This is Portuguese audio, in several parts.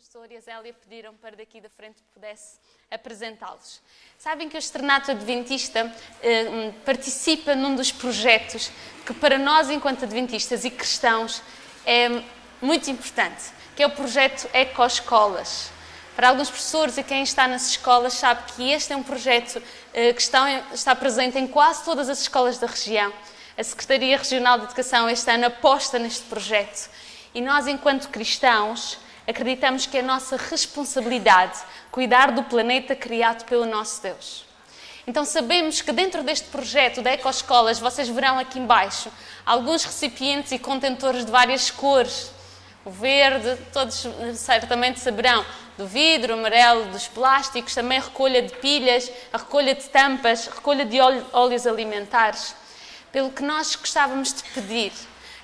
pastor e a Zélia pediram para daqui da frente pudesse apresentá-los. Sabem que o Externato Adventista participa num dos projetos que para nós, enquanto adventistas e cristãos, é muito importante, que é o projeto Ecoescolas. Para alguns professores e quem está nas escolas sabe que este é um projeto que está presente em quase todas as escolas da região. A Secretaria Regional de Educação este ano aposta neste projeto. E nós, enquanto cristãos, acreditamos que é a nossa responsabilidade cuidar do planeta criado pelo nosso Deus. Então sabemos que dentro deste projeto da Ecoescolas, vocês verão aqui embaixo alguns recipientes e contentores de várias cores. O verde, todos certamente saberão, do vidro, amarelo, dos plásticos, também a recolha de pilhas, a recolha de tampas, a recolha de óleos alimentares. Pelo que nós gostávamos de pedir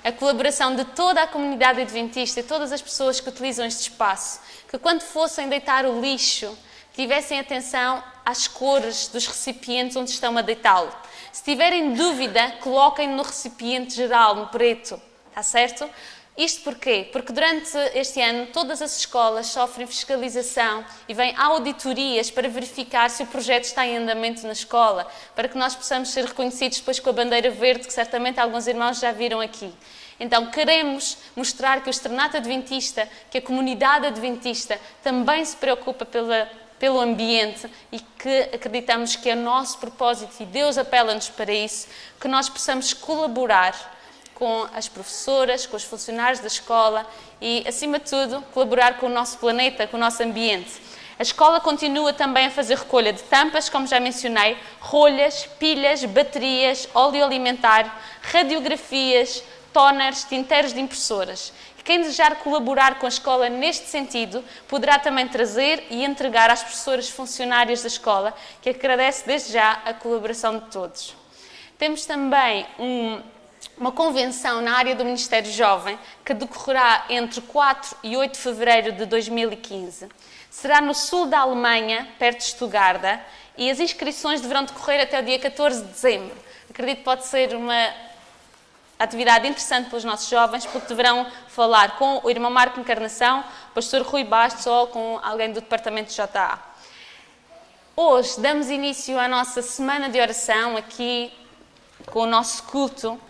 a colaboração de toda a comunidade adventista e todas as pessoas que utilizam este espaço, que quando fossem deitar o lixo, tivessem atenção às cores dos recipientes onde estão a deitá-lo. Se tiverem dúvida, coloquem no recipiente geral, no preto, está certo? Isto porquê? Porque durante este ano todas as escolas sofrem fiscalização e vêm auditorias para verificar se o projeto está em andamento na escola, para que nós possamos ser reconhecidos depois com a bandeira verde, que certamente alguns irmãos já viram aqui. Então queremos mostrar que o Externato Adventista, que a comunidade adventista também se preocupa pelo ambiente e que acreditamos que é o nosso propósito e Deus apela-nos para isso, que nós possamos colaborar com as professoras, com os funcionários da escola e, acima de tudo, colaborar com o nosso planeta, com o nosso ambiente. A escola continua também a fazer recolha de tampas, como já mencionei, rolhas, pilhas, baterias, óleo alimentar, radiografias, toners, tinteiros de impressoras. E quem desejar colaborar com a escola neste sentido, poderá também trazer e entregar às professoras funcionárias da escola, que agradece desde já a colaboração de todos. Temos também uma convenção na área do Ministério Jovem que decorrerá entre 4 e 8 de fevereiro de 2015. Será no sul da Alemanha, perto de Stuttgart, e as inscrições deverão decorrer até o dia 14 de dezembro. Acredito que pode ser uma atividade interessante para os nossos jovens, porque deverão falar com o irmão Marco Encarnação, o pastor Rui Bastos ou com alguém do departamento de JA. Hoje damos início à nossa semana de oração aqui com o nosso culto.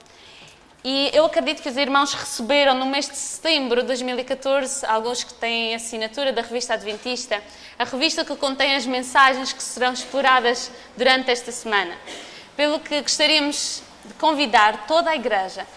E eu acredito que os irmãos receberam no mês de setembro de 2014, alguns que têm assinatura da Revista Adventista, a revista que contém as mensagens que serão exploradas durante esta semana. Pelo que gostaríamos de convidar toda a Igreja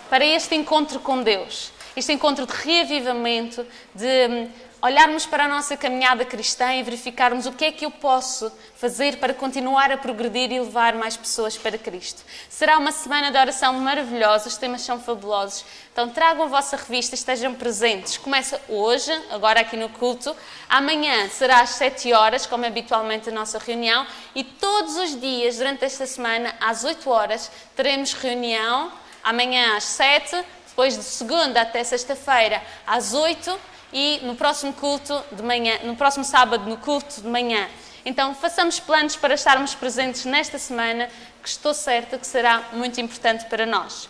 para este encontro com Deus, este encontro de reavivamento, de olharmos para a nossa caminhada cristã e verificarmos o que é que eu posso fazer para continuar a progredir e levar mais pessoas para Cristo. Será uma semana de oração maravilhosa, os temas são fabulosos. Então tragam a vossa revista, estejam presentes. Começa hoje, agora aqui no culto. Amanhã será às 7 horas, como é habitualmente a nossa reunião. E todos os dias, durante esta semana, às 8 horas, teremos reunião. Amanhã às 7, depois de segunda até sexta-feira às 8. E no próximo culto de manhã, no próximo sábado, no culto de manhã. Então, façamos planos para estarmos presentes nesta semana, que estou certa que será muito importante para nós.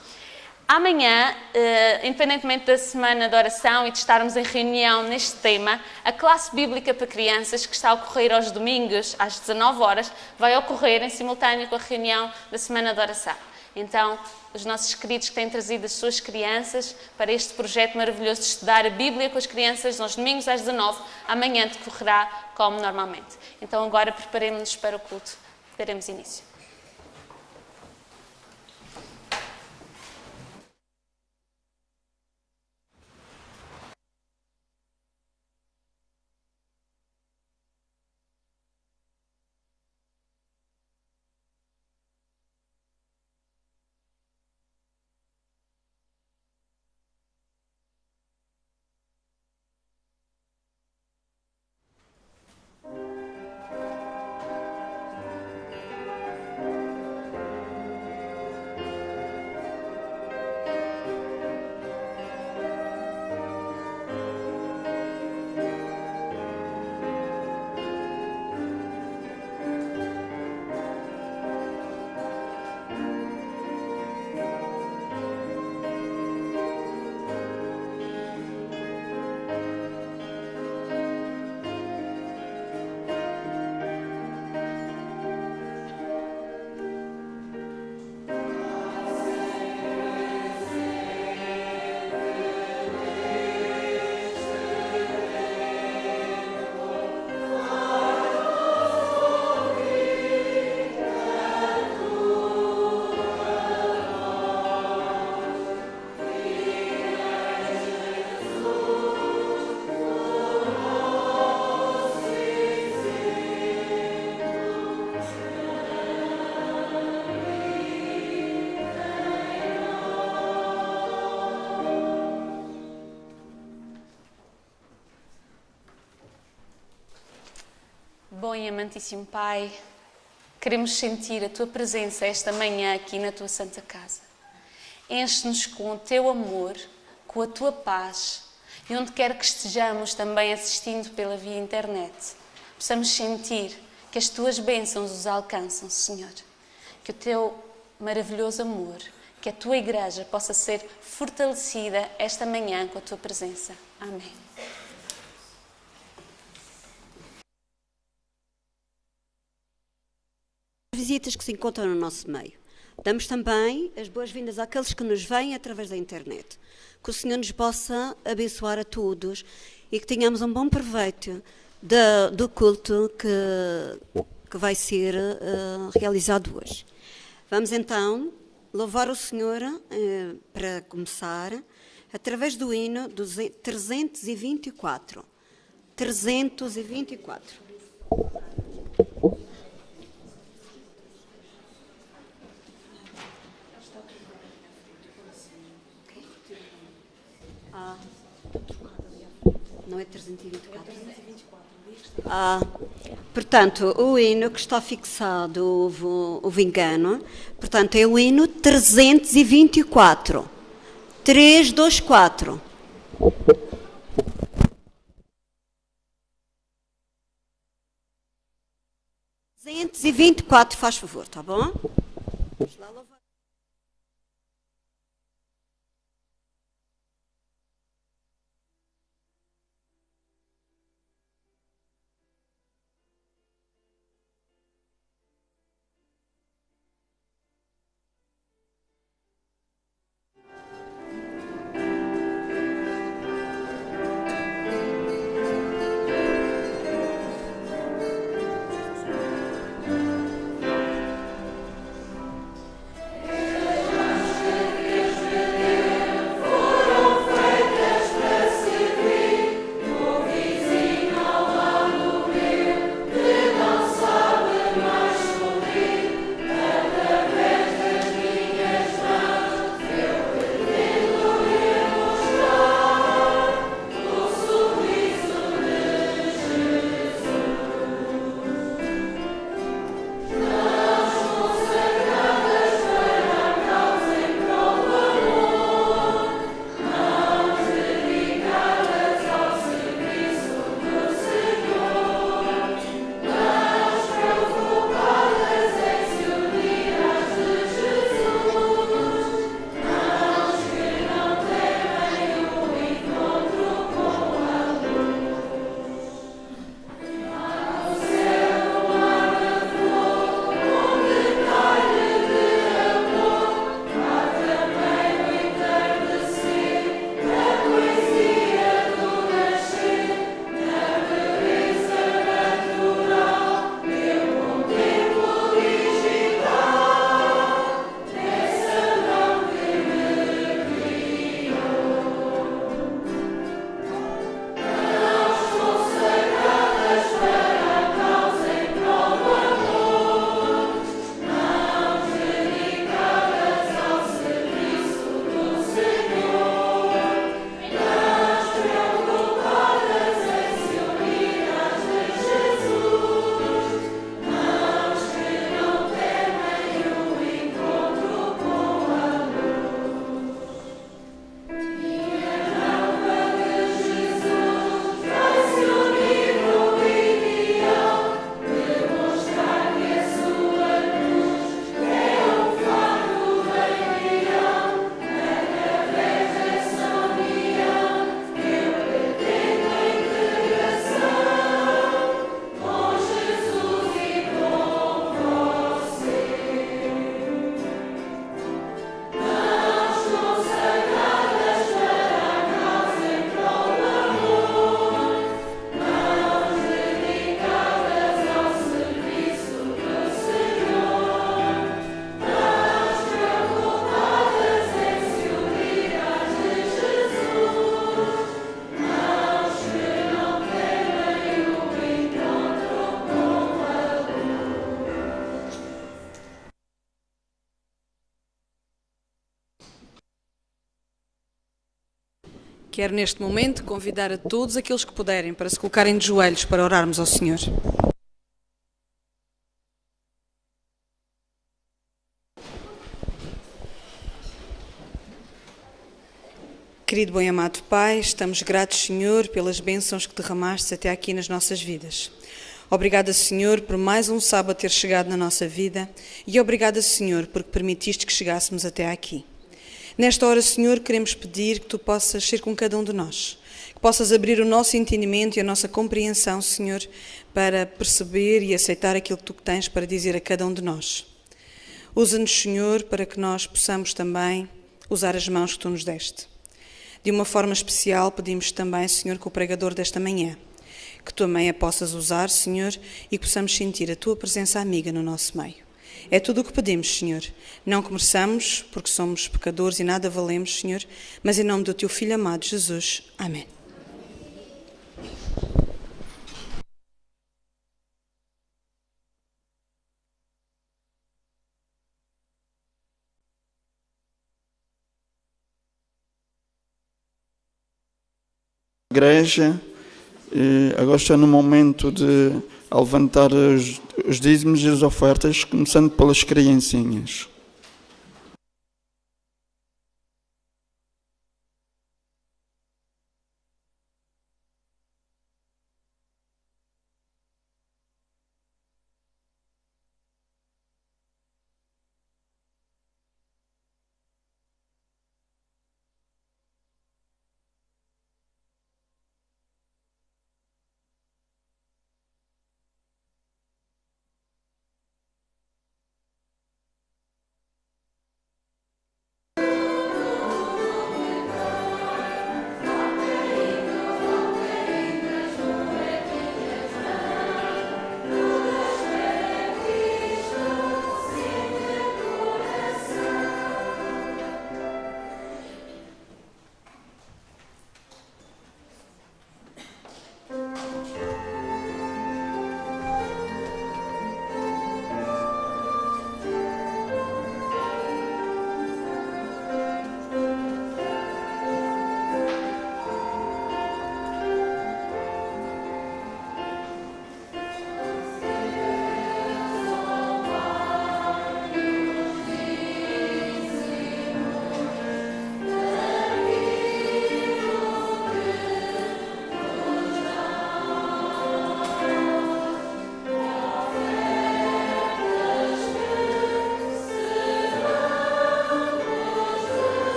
Amanhã, independentemente da semana de oração e de estarmos em reunião neste tema, a classe bíblica para crianças, que está a ocorrer aos domingos, às 19 horas, vai ocorrer em simultâneo com a reunião da semana de oração. Então, os nossos queridos que têm trazido as suas crianças para este projeto maravilhoso de estudar a Bíblia com as crianças nos domingos às 19, amanhã decorrerá como normalmente. Então agora preparemos-nos para o culto. Daremos início. bom e amantíssimo Pai, queremos sentir a Tua presença esta manhã aqui na Tua Santa Casa. Enche-nos com o Teu amor, com a Tua paz e onde quer que estejamos também assistindo pela via internet, possamos sentir que as Tuas bênçãos os alcançam, Senhor. Que o Teu maravilhoso amor, que a Tua Igreja possa ser fortalecida esta manhã com a Tua presença. Amém. Visitas que se encontram no nosso meio. Damos também as boas-vindas àqueles que nos veem através da internet. Que o Senhor nos possa abençoar a todos e que tenhamos um bom proveito do culto que vai ser realizado hoje. Vamos então louvar o Senhor para começar através do hino 324. 324. Não é 324? Portanto, o hino que está fixado, houve engano. Portanto, é o hino 324. 324. Faz favor, tá bom? Vamos lá louvar. Quero neste momento convidar a todos aqueles que puderem para se colocarem de joelhos para orarmos ao Senhor. Querido bom e amado Pai, estamos gratos, Senhor, pelas bênçãos que derramaste até aqui nas nossas vidas. Obrigada, Senhor, por mais um sábado ter chegado na nossa vida e obrigada, Senhor, porque permitiste que chegássemos até aqui. Nesta hora, Senhor, queremos pedir que Tu possas ser com cada um de nós, que possas abrir o nosso entendimento e a nossa compreensão, Senhor, para perceber e aceitar aquilo que Tu tens para dizer a cada um de nós. Usa-nos, Senhor, para que nós possamos também usar as mãos que Tu nos deste. De uma forma especial, pedimos também, Senhor, que o pregador desta manhã, que Tu também a possas usar, Senhor, e que possamos sentir a Tua presença amiga no nosso meio. É tudo o que pedimos, Senhor. Não começamos, porque somos pecadores e nada valemos, Senhor, mas em nome do Teu Filho amado, Jesus. Amém. Igreja, agora está no momento de levantar os dízimos e as ofertas, começando pelas criancinhas.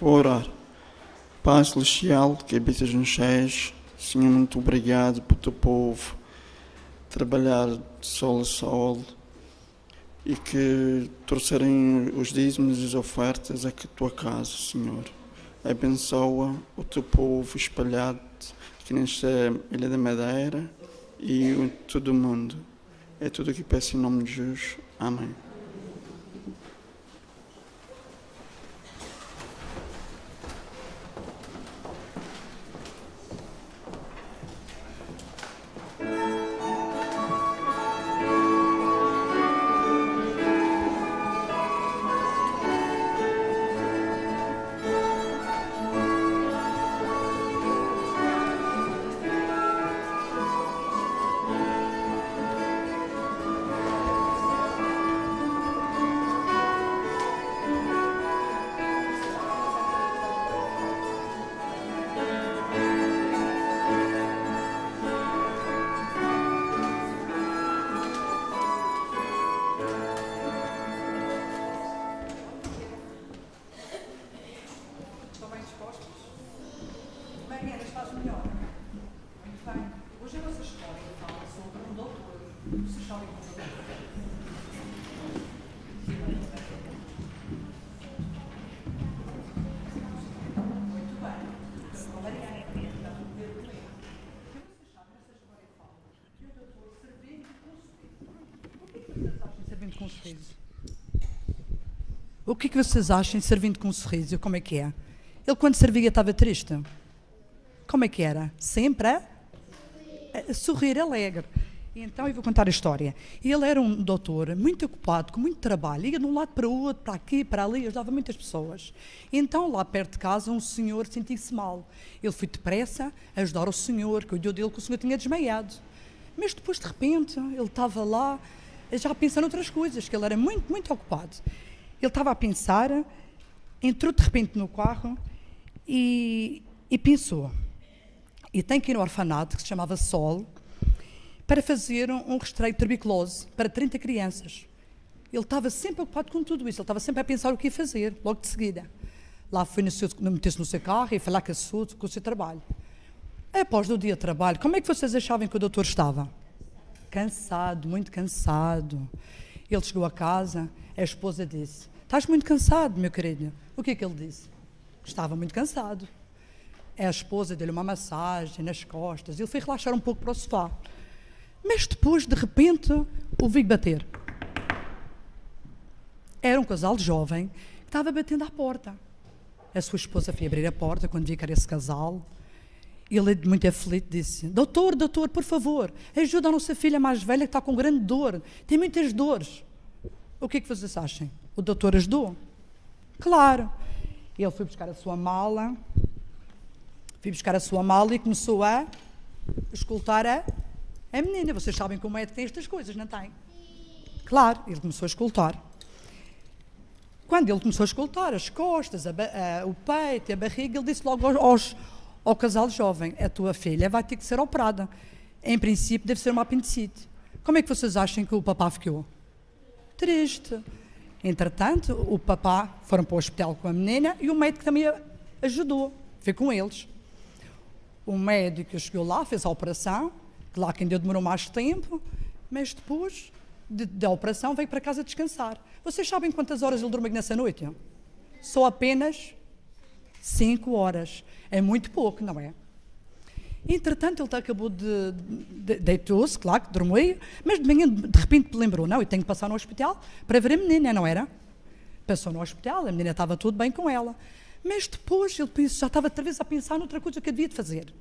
Vou orar. Pai Celestial, que habitas nos céus, Senhor, muito obrigado por teu povo trabalhar de sol a sol e que trouxerem os dízimos e as ofertas a tua casa, Senhor. Abençoa o teu povo espalhado aqui nesta Ilha da Madeira e em todo o mundo. É tudo o que peço em nome de Jesus. Amém. sorriso. O que vocês acham servindo com um sorriso? Como é que é? Ele quando servia estava triste? Como é que era? Sempre a sorrir, alegre. E então eu vou contar a história. Ele era um doutor muito ocupado, com muito trabalho, ia de um lado para o outro, para aqui, para ali, ajudava muitas pessoas. Então, lá perto de casa, um senhor sentiu-se mal. Ele foi depressa ajudar o senhor, cuidou dele, que o senhor tinha desmaiado. Mas depois, de repente, ele estava lá, já a pensar noutras coisas, que ele era muito, muito ocupado. Ele estava a pensar, entrou de repente no carro e pensou, e tem que ir no orfanato, que se chamava Sol, para fazer um rastreio de tuberculose para 30 crianças. Ele estava sempre ocupado com tudo isso, ele estava sempre a pensar o que ia fazer, logo de seguida. Lá foi meter-se no seu carro e falar com o seu trabalho. Após o dia de trabalho, como é que vocês achavam que o doutor estava? Cansado, muito cansado. Ele chegou a casa, a esposa disse, estás muito cansado, meu querido. O que é que ele disse? Estava muito cansado. A esposa deu-lhe uma massagem nas costas, ele foi relaxar um pouco para o sofá. Mas depois, de repente, ouvi bater. Era um casal jovem que estava batendo à porta. A sua esposa foi abrir a porta quando viu que era esse casal. Ele, muito aflito, disse, doutor, por favor, ajuda a nossa filha mais velha que está com grande dor, tem muitas dores. O que é que vocês acham? O doutor ajudou? Claro. Ele foi buscar a sua mala, e começou a escutar a menina. Vocês sabem como é que tem estas coisas, não tem? Claro, ele começou a escutar. Quando ele começou a escutar as costas, o peito, a barriga, ele disse logo ao casal jovem, a tua filha vai ter que ser operada. Em princípio, deve ser uma apendicite. Como é que vocês acham que o papá ficou? Triste. Entretanto, o papá foram para o hospital com a menina e o médico também ajudou. Foi com eles. O médico chegou lá, fez a operação, claro que ainda demorou mais tempo, mas depois da operação veio para casa descansar. Vocês sabem quantas horas ele dormiu nessa noite? Só apenas 5 horas. É muito pouco, não é? Entretanto, ele acabou deitou-se, claro que dormiu, mas de manhã, de repente, lembrou, não, eu tenho que passar no hospital para ver a menina, não era? Passou no hospital, a menina estava tudo bem com ela. Mas depois, ele pensou, já estava outra vez a pensar noutra coisa que havia de fazer.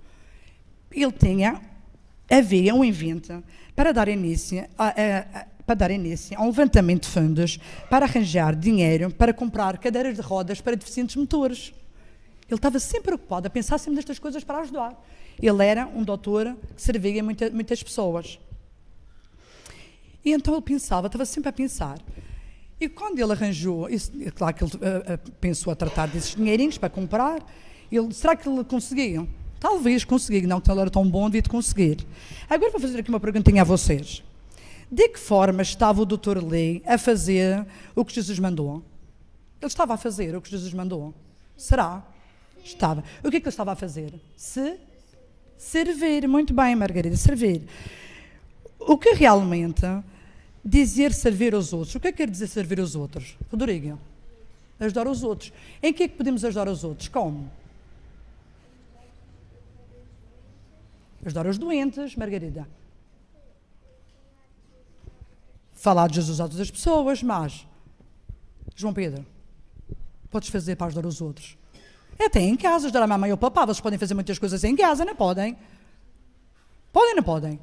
Havia um invento para dar início a um levantamento de fundos para arranjar dinheiro para comprar cadeiras de rodas para deficientes motores. Ele estava sempre ocupado a pensar sempre nestas coisas para ajudar. Ele era um doutor que servia muitas pessoas. E então ele estava sempre a pensar. E quando ele arranjou, claro que ele pensou a tratar desses dinheirinhos para comprar, será que ele conseguia? Talvez conseguia, não que ele era tão bom, devia de conseguir. Agora vou fazer aqui uma perguntinha a vocês. De que forma estava o Dr. Lee a fazer o que Jesus mandou? Ele estava a fazer o que Jesus mandou? Será? Estava. O que é que ele estava a fazer? Servir. Muito bem, Margarida, servir. O que realmente dizer servir aos outros? O que é que quer dizer servir aos outros? Rodrigo, ajudar os outros. Em que é que podemos ajudar os outros? Como? Ajudar os doentes, Margarida. Falar de Jesus a todas as pessoas, mas, João Pedro, podes fazer para ajudar os outros? Até em casa, ajudar a mamãe ou o papá. Vocês podem fazer muitas coisas em casa, não podem? Podem ou não podem?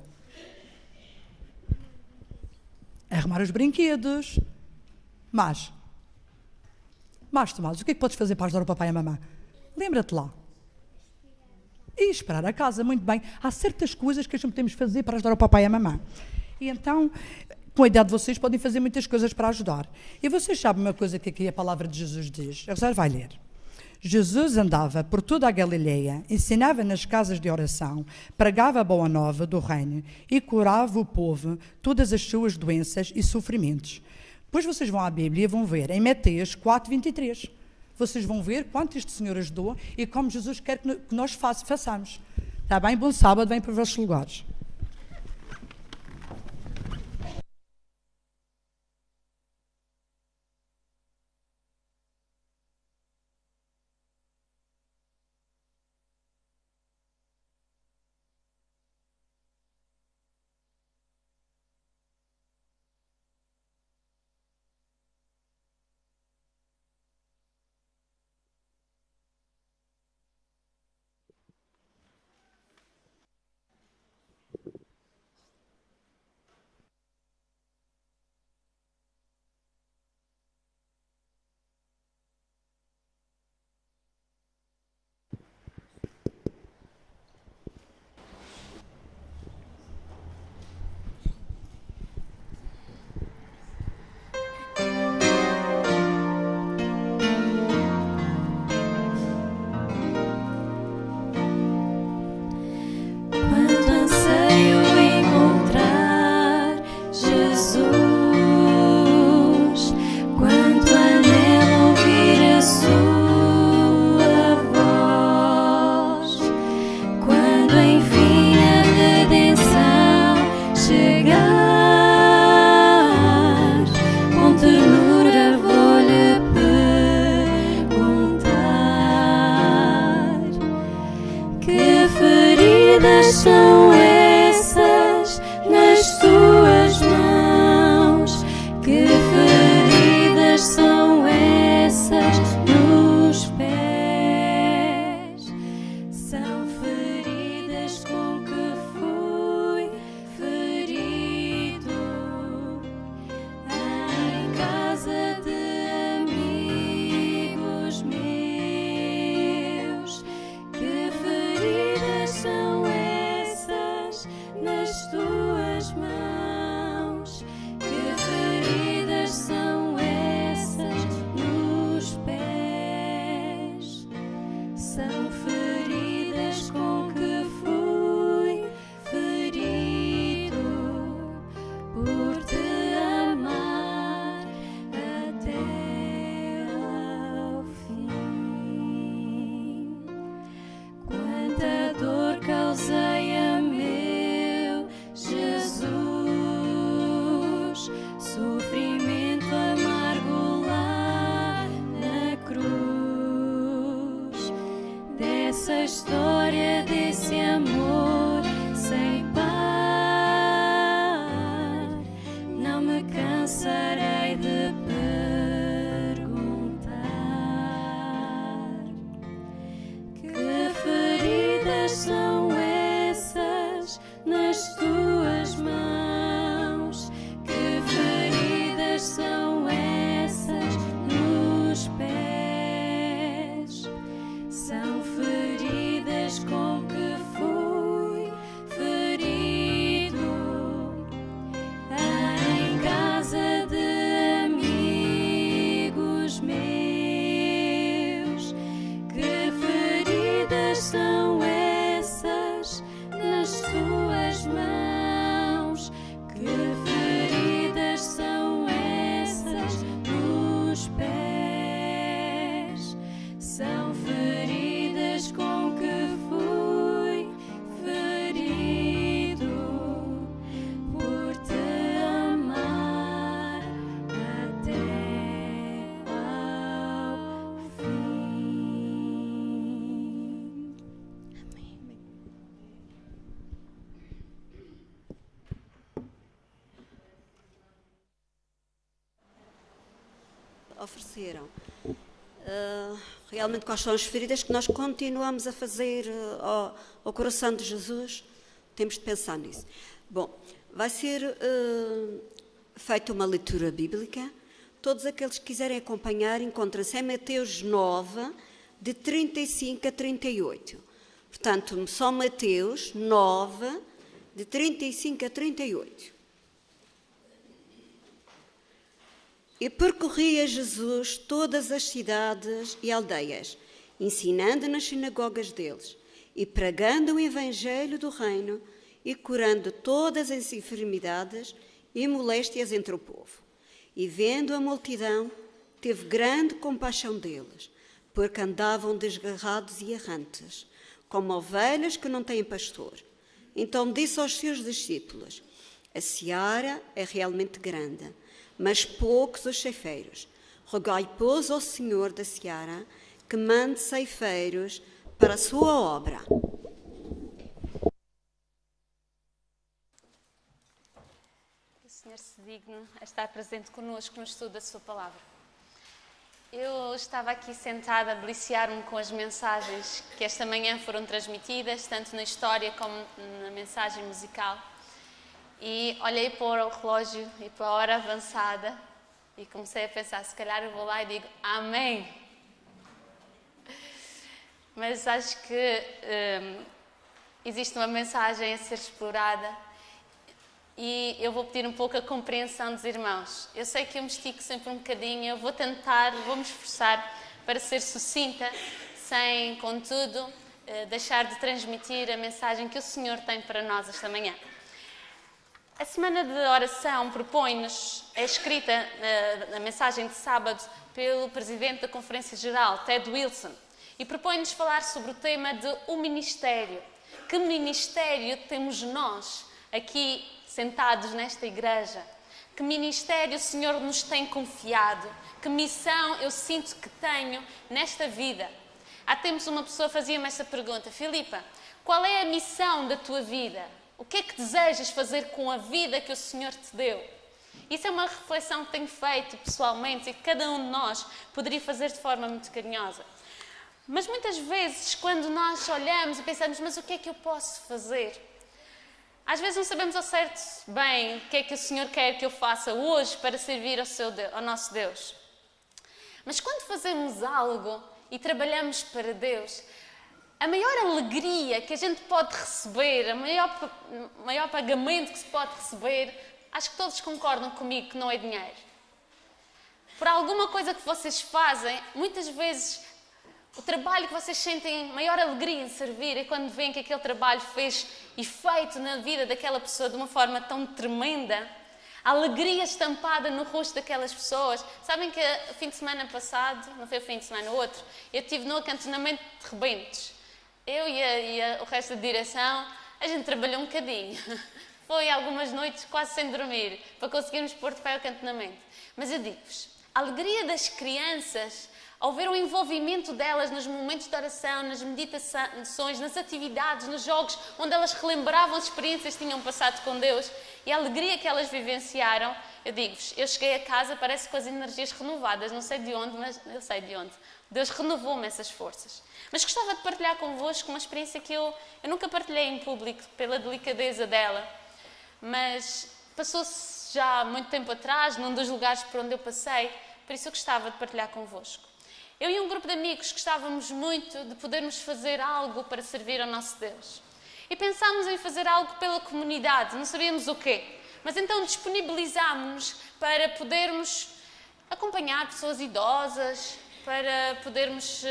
Arrumar os brinquedos. Mas, Tomás, o que é que podes fazer para ajudar o papai e a mamãe? Lembra-te lá. E esperar a casa, muito bem. Há certas coisas que a gente podemos fazer para ajudar o papai e a mamãe. E então, com a idade de vocês, podem fazer muitas coisas para ajudar. E vocês sabem uma coisa que aqui a palavra de Jesus diz? A Rosário vai ler. Jesus andava por toda a Galileia, ensinava nas casas de oração, pregava a boa nova do reino e curava o povo todas as suas doenças e sofrimentos. Depois vocês vão à Bíblia e vão ver em Mateus 4:23. Vocês vão ver quanto este Senhor ajudou e como Jesus quer que nós façamos. Está bem? Bom sábado, vem para os vossos lugares. são essas nas tuas mãos? Que feridas são essas nos pés? São feridas com que fui ferido em casa de amigos meus. Que feridas são essas nas tuas mãos? Que feridas são essas nos pés? São feridas com que fui ferido por te amar até ao fim. Quanta dor causei a meu Jesus, sofrimento amargo lá na cruz. Dessa história, desse amor sem par, não me cansarei de perguntar. Que feridas são essas nas tuas mãos? Que feridas são essas nos pés? São feridas com que fui ferido em casa de amigos meus. Que feridas são essas nas tuas mãos? Que feridas são essas nos pés? São feridas com que fui ferido por te amar até ao fim. Ofereceram. Realmente, quais são as feridas que nós continuamos a fazer ao coração de Jesus? Temos de pensar nisso. Bom, vai ser feita uma leitura bíblica. Todos aqueles que quiserem acompanhar encontram-se em Mateus 9, de 35 a 38. Portanto, São Mateus 9, de 35 a 38. E percorria Jesus todas as cidades e aldeias, ensinando nas sinagogas deles, e pregando o evangelho do reino, e curando todas as enfermidades e moléstias entre o povo. E vendo a multidão, teve grande compaixão deles, porque andavam desgarrados e errantes, como ovelhas que não têm pastor. Então disse aos seus discípulos: a seara é realmente grande, mas poucos os ceifeiros. Rogai, pois, ao Senhor da seara que mande ceifeiros para a sua obra. Que o Senhor se digne a estar presente connosco no estudo da sua palavra. Eu estava aqui sentada a deliciar-me com as mensagens que esta manhã foram transmitidas, tanto na história como na mensagem musical. E olhei para o relógio e para a hora avançada e comecei a pensar, se calhar eu vou lá e digo amém. Mas acho que existe uma mensagem a ser explorada e eu vou pedir um pouco a compreensão dos irmãos. Eu sei que eu me estico sempre um bocadinho, eu vou tentar, vou me esforçar para ser sucinta, sem, contudo, deixar de transmitir a mensagem que o Senhor tem para nós esta manhã. A semana de oração propõe-nos, é escrita na mensagem de sábado pelo Presidente da Conferência Geral, Ted Wilson, e propõe-nos falar sobre o tema de o ministério. Que ministério temos nós aqui sentados nesta igreja? Que ministério o Senhor nos tem confiado? Que missão eu sinto que tenho nesta vida? Há tempos uma pessoa fazia-me essa pergunta: Filipa, qual é a missão da tua vida? O que é que desejas fazer com a vida que o Senhor te deu? Isso é uma reflexão que tenho feito pessoalmente e que cada um de nós poderia fazer de forma muito carinhosa. Mas muitas vezes, quando nós olhamos e pensamos, mas o que é que eu posso fazer? Às vezes não sabemos ao certo bem o que é que o Senhor quer que eu faça hoje para servir ao nosso Deus. Mas quando fazemos algo e trabalhamos para Deus, a maior alegria que a gente pode receber, o maior pagamento que se pode receber, acho que todos concordam comigo que não é dinheiro. Por alguma coisa que vocês fazem, muitas vezes o trabalho que vocês sentem maior alegria em servir é quando veem que aquele trabalho fez efeito na vida daquela pessoa de uma forma tão tremenda. A alegria estampada no rosto daquelas pessoas. Sabem que o fim de semana passado, não foi o fim de semana, o outro, eu estive no acantonamento de Rebentos. Eu e o resto da direção, a gente trabalhou um bocadinho. Foi algumas noites quase sem dormir, para conseguirmos pôr de pé o acantonamento. Mas eu digo-vos, a alegria das crianças, ao ver o envolvimento delas nos momentos de oração, nas meditações, nas atividades, nos jogos, onde elas relembravam as experiências que tinham passado com Deus e a alegria que elas vivenciaram, eu digo-vos, eu cheguei a casa, parece com as energias renovadas, não sei de onde, mas eu sei de onde. Deus renovou-me essas forças. Mas gostava de partilhar convosco uma experiência que eu nunca partilhei em público, pela delicadeza dela, mas passou-se já há muito tempo atrás, num dos lugares por onde eu passei, por isso eu gostava de partilhar convosco. Eu e um grupo de amigos gostávamos muito de podermos fazer algo para servir ao nosso Deus. E pensámos em fazer algo pela comunidade, não sabíamos o quê. Mas então disponibilizámos-nos para podermos acompanhar pessoas idosas, para podermos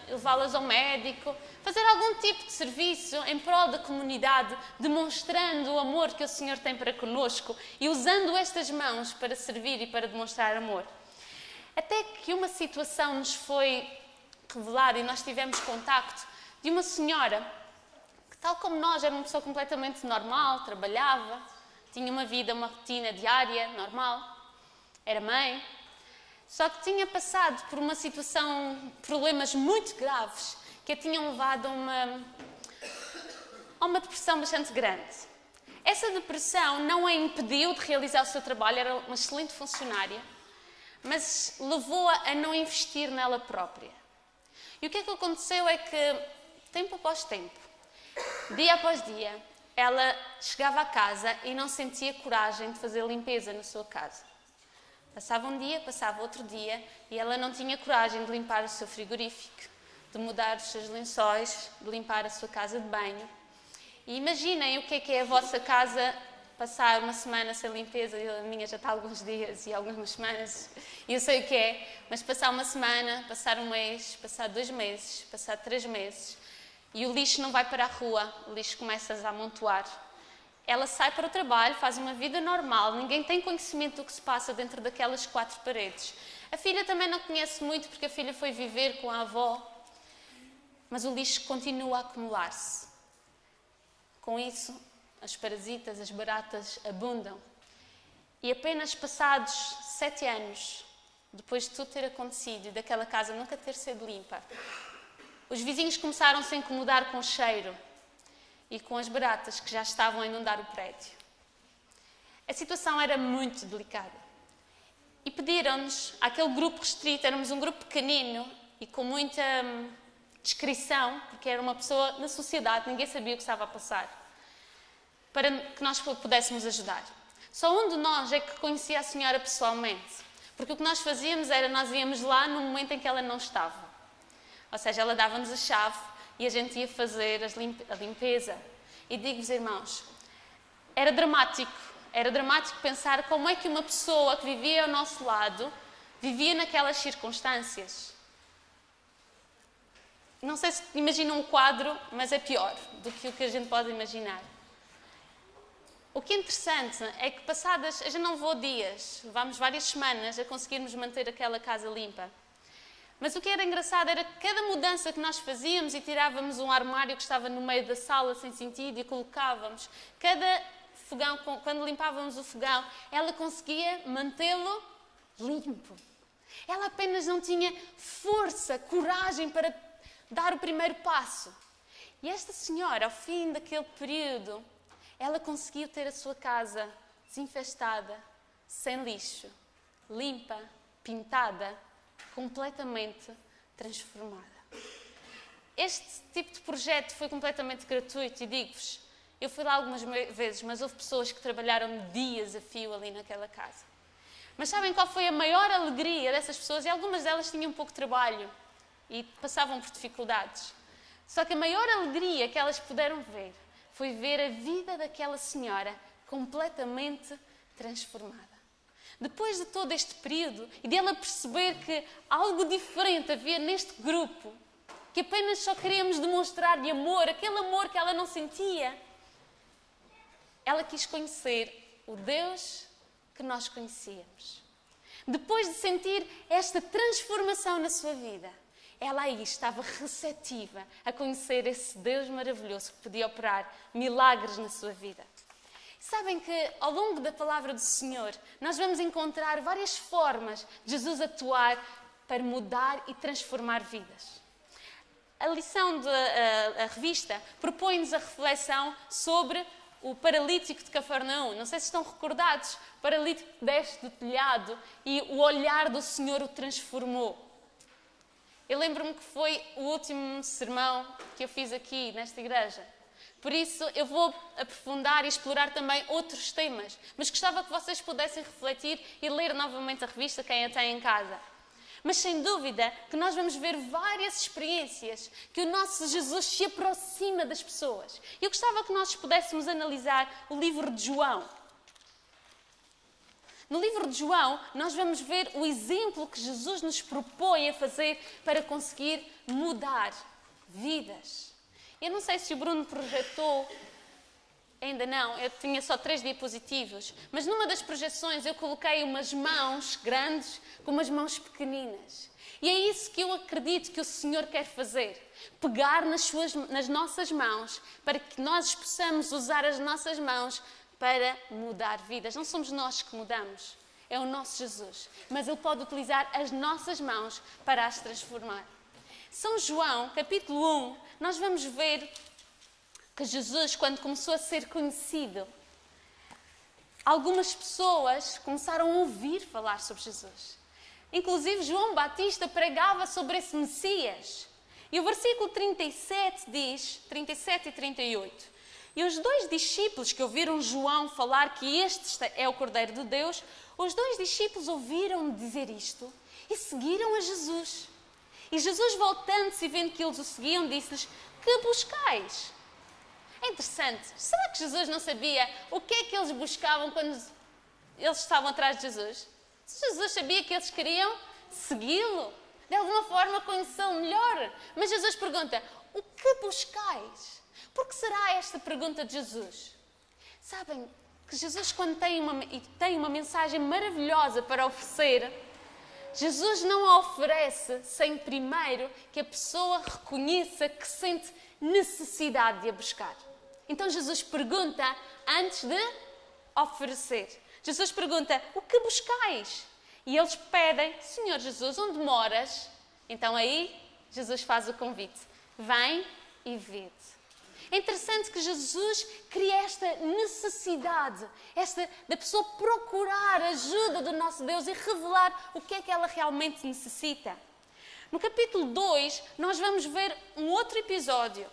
levá-las ao médico, fazer algum tipo de serviço em prol da comunidade, demonstrando o amor que o Senhor tem para conosco e usando estas mãos para servir e para demonstrar amor. Até que uma situação nos foi revelada e nós tivemos contacto de uma senhora que, tal como nós, era uma pessoa completamente normal, trabalhava, tinha uma vida, uma rotina diária normal, era mãe, só que tinha passado por uma situação, problemas muito graves que a tinham levado a uma depressão bastante grande. Essa depressão não a impediu de realizar o seu trabalho, era uma excelente funcionária, mas levou-a a não investir nela própria. E o que é que aconteceu é que, tempo após tempo, dia após dia, ela chegava a casa e não sentia coragem de fazer limpeza na sua casa. Passava um dia, passava outro dia, e ela não tinha coragem de limpar o seu frigorífico, de mudar os seus lençóis, de limpar a sua casa de banho. E imaginem o que é a vossa casa passar uma semana sem limpeza, a minha já está há alguns dias e algumas semanas, e eu sei o que é, mas passar uma semana, passar um mês, passar 2 meses, passar 3 meses, e o lixo não vai para a rua, o lixo começa a amontoar. Ela sai para o trabalho, faz uma vida normal, ninguém tem conhecimento do que se passa dentro daquelas 4 paredes. A filha também não conhece muito porque a filha foi viver com a avó, mas o lixo continua a acumular-se. Com isso, as parasitas, as baratas abundam. E apenas passados 7 anos, depois de tudo ter acontecido e daquela casa nunca ter sido limpa, os vizinhos começaram a se incomodar com o cheiro e com as baratas que já estavam a inundar o prédio. A situação era muito delicada. E pediram-nos, aquele grupo restrito, éramos um grupo pequenino e com muita descrição, porque era uma pessoa na sociedade, ninguém sabia o que estava a passar, para que nós pudéssemos ajudar. Só um de nós é que conhecia a senhora pessoalmente, porque o que nós fazíamos era, nós íamos lá no momento em que ela não estava. Ou seja, ela dava-nos a chave e a gente ia fazer a limpeza. E digo-vos, irmãos, era dramático pensar como é que uma pessoa que vivia ao nosso lado vivia naquelas circunstâncias. Não sei se imaginam um quadro, mas é pior do que o que a gente pode imaginar. O que é interessante é que passadas, a gente não levou dias, levámos várias semanas a conseguirmos manter aquela casa limpa. Mas o que era engraçado era que cada mudança que nós fazíamos e tirávamos um armário que estava no meio da sala sem sentido e colocávamos, cada fogão, quando limpávamos o fogão, ela conseguia mantê-lo limpo. Ela apenas não tinha força, coragem para dar o primeiro passo. E esta senhora, ao fim daquele período, ela conseguiu ter a sua casa desinfestada, sem lixo, limpa, pintada, completamente transformada. Este tipo de projeto foi completamente gratuito e digo-vos, eu fui lá algumas vezes, mas houve pessoas que trabalharam dias a fio ali naquela casa. Mas sabem qual foi a maior alegria dessas pessoas? E algumas delas tinham pouco trabalho e passavam por dificuldades. Só que a maior alegria que elas puderam ver foi ver a vida daquela senhora completamente transformada. Depois de todo este período e de ela perceber que algo diferente havia neste grupo, que apenas só queríamos demonstrar-lhe amor, aquele amor que ela não sentia, ela quis conhecer o Deus que nós conhecíamos. Depois de sentir esta transformação na sua vida, ela aí estava receptiva a conhecer esse Deus maravilhoso que podia operar milagres na sua vida. Sabem que ao longo da palavra do Senhor nós vamos encontrar várias formas de Jesus atuar para mudar e transformar vidas. A lição da revista propõe-nos a reflexão sobre o paralítico de Cafarnaum. Não sei se estão recordados, o paralítico que desce do telhado e o olhar do Senhor o transformou. Eu lembro-me que foi o último sermão que eu fiz aqui nesta igreja. Por isso eu vou aprofundar e explorar também outros temas, mas gostava que vocês pudessem refletir e ler novamente a revista, quem a tem em casa. Mas sem dúvida que nós vamos ver várias experiências que o nosso Jesus se aproxima das pessoas. Eu gostava que nós pudéssemos analisar o livro de João. No livro de João, nós vamos ver o exemplo que Jesus nos propõe a fazer para conseguir mudar vidas. Eu não sei se o Bruno projetou, ainda não, eu tinha só 3 diapositivas, mas numa das projeções eu coloquei umas mãos grandes com umas mãos pequeninas. E é isso que eu acredito que o Senhor quer fazer. Pegar nas nossas mãos para que nós possamos usar as nossas mãos para mudar vidas. Não somos nós que mudamos, é o nosso Jesus. Mas Ele pode utilizar as nossas mãos para as transformar. São João, capítulo 1, nós vamos ver que Jesus, quando começou a ser conhecido, algumas pessoas começaram a ouvir falar sobre Jesus. Inclusive, João Batista pregava sobre esse Messias. E o versículo 37 diz, 37 e 38, e os 2 discípulos que ouviram João falar que este é o Cordeiro de Deus, os 2 discípulos ouviram dizer isto e seguiram a Jesus. E Jesus, voltando-se e vendo que eles o seguiam, disse-lhes, que buscais? É interessante. Será que Jesus não sabia o que é que eles buscavam quando eles estavam atrás de Jesus? Jesus sabia que eles queriam segui-lo, de alguma forma conhecê-lo melhor. Mas Jesus pergunta, o que buscais? Por que será esta pergunta de Jesus? Sabem que Jesus, quando tem uma mensagem maravilhosa para oferecer, Jesus não a oferece sem primeiro que a pessoa reconheça que sente necessidade de a buscar. Então Jesus pergunta antes de oferecer. Jesus pergunta, o que buscais? E eles pedem, Senhor Jesus, onde moras? Então aí Jesus faz o convite, vem e vede. É interessante que Jesus cria esta necessidade, da pessoa procurar a ajuda do nosso Deus e revelar o que é que ela realmente necessita. No capítulo 2, nós vamos ver um outro episódio.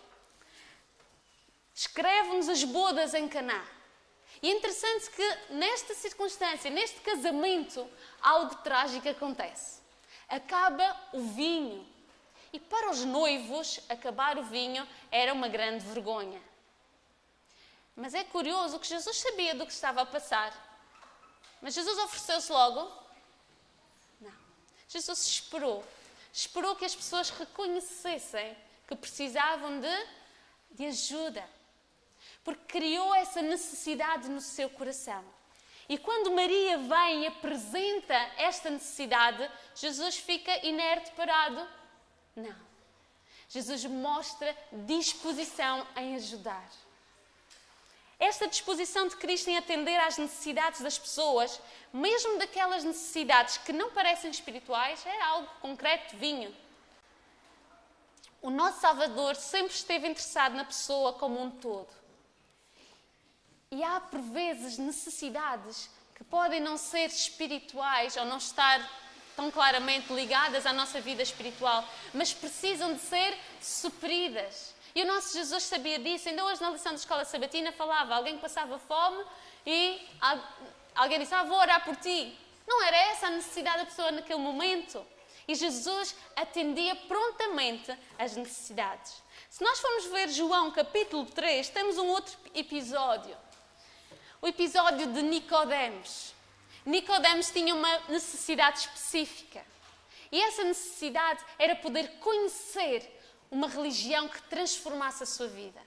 Descreve-nos as bodas em Caná. E é interessante que nesta circunstância, neste casamento, algo trágico acontece. Acaba o vinho. E para os noivos, acabar o vinho era uma grande vergonha. Mas é curioso que Jesus sabia do que estava a passar. Mas Jesus ofereceu-se logo? Não. Jesus esperou. Esperou que as pessoas reconhecessem que precisavam de ajuda. Porque criou essa necessidade no seu coração. E quando Maria vem e apresenta esta necessidade, Jesus fica inerte, parado? Não. Jesus mostra disposição em ajudar. Esta disposição de Cristo em atender às necessidades das pessoas, mesmo daquelas necessidades que não parecem espirituais, é algo concreto, vinho. o nosso Salvador sempre esteve interessado na pessoa como um todo. E há, por vezes, necessidades que podem não ser espirituais ou não estar tão claramente ligadas à nossa vida espiritual, mas precisam de ser supridas. E o nosso Jesus sabia disso. Ainda hoje, na lição de escola sabatina, falava alguém que passava fome e alguém disse, vou orar por ti. Não era essa a necessidade da pessoa naquele momento. E Jesus atendia prontamente às necessidades. Se nós formos ver João capítulo 3, temos um outro episódio. O episódio de Nicodemos. Nicodemos tinha uma necessidade específica. E essa necessidade era poder conhecer uma religião que transformasse a sua vida.